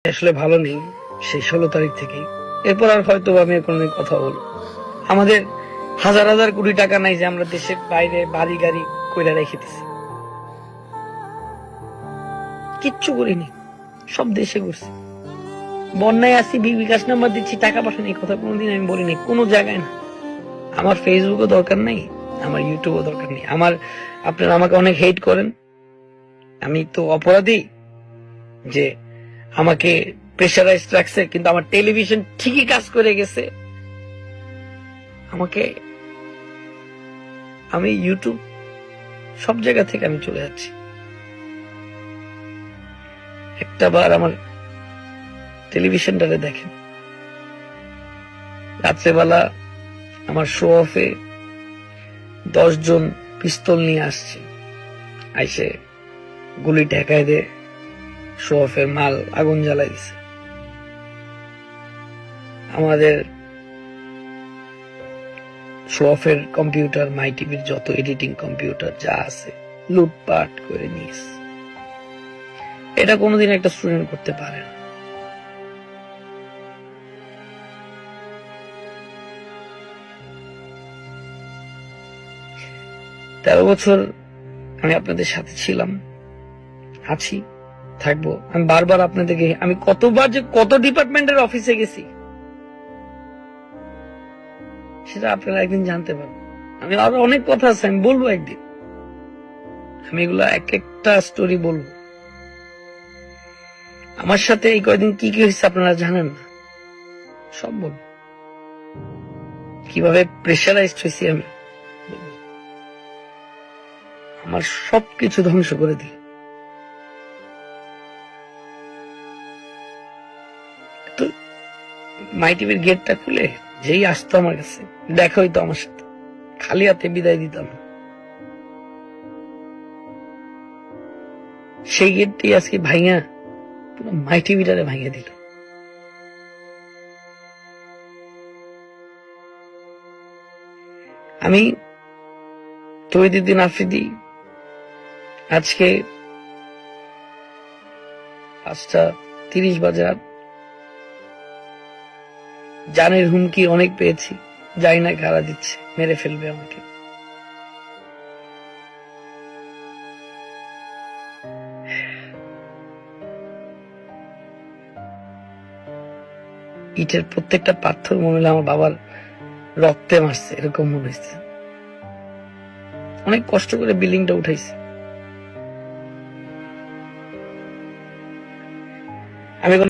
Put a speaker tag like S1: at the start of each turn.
S1: আসলে ভালো নেই সেই 16 তারিখ থেকেই। এরপর আর হয়তো আমি কোনোদিন কথা বলবো। আমাদের হাজার হাজার কোটি টাকা নাই যে আমরা দেশের বাইরে বাড়ি গাড়ি কইরা রেখে দিছি, কিচ্ছু করিনি, সব দেশে করছি। বন্যায় আসি, বিকাশ নাম্বার দিচ্ছি, টাকা পাঠান, এই কথা কোনোদিন আমি বলিনি কোনো জায়গায় না। আমার ফেসবুকও দরকার নেই, আমার ইউটিউবও দরকার নেই। আপনারা আমাকে অনেক হেট করেন, আমি তো অপরাধী যে আমাকে প্রেশারাইজ রাখছে, কিন্তু আমার টেলিভিশন ঠিকই কাজ করে গেছে। আমি ইউটিউব সব জায়গা থেকে আমি চলে যাচ্ছি। একটা বার আমার টেলিভিশনটারে দেখেন, রাত্রেবেলা আমার শো অফে 10 জন পিস্তল নিয়ে আসছে, আইসে গুলি ঠেকায় দে, শো অফের মাল আগুন জ্বালাই দিছে। আমাদের শো অফের কম্পিউটার, মাই টিভির যত এডিটিং কম্পিউটার যা আছে লুটপাট করে নিয়েছে। এটা কোনোদিন একটা স্টুডেন্ট করতে পারে না। তেরো বছর আমি আপনাদের সাথে ছিলাম, আছি, থাকবো। আমি বারবার আপনাদেরকে, আমি কতবার যে কত ডিপার্টমেন্টের অফিসে গেছি সেটা আপনারা একদিন জানতে পারবেন। আমি আরো অনেক কথা আছে, আমি বলবো একদিন, আমি এগুলা এক একটা স্টোরি বলবো। আমার সাথে এই কয়দিন কি কি হয়েছে আপনারা জানেন না, সব বলবো। কিভাবে প্রেশারাইজড হয়েছি আমি, আমার সবকিছু ধ্বংস করে দিল। তো মাই টিভির গেটটা খুলে যেই আসতো আমার কাছে, দেখা হইতো আমার সাথে, খালি হাতে বিদায় দিতাম। সেই গেটটি আজকে ভাইয়া পুরো মাই টিভিটারে ভাঙিয়ে দিল। আমি তহিদুদ্দিন আফ্রিদি আজকে 5:30 বাজে জানের হুমকি অনেক পেয়েছি, জানি না কারা দিচ্ছে, মেরে ফেলবে আমাকে। ইটের প্রত্যেকটা পাথর মনে হলো আমার বাবার রক্তে মারছে, এরকম মনে হয়েছে। অনেক কষ্ট করে বিল্ডিংটা উঠাইছে।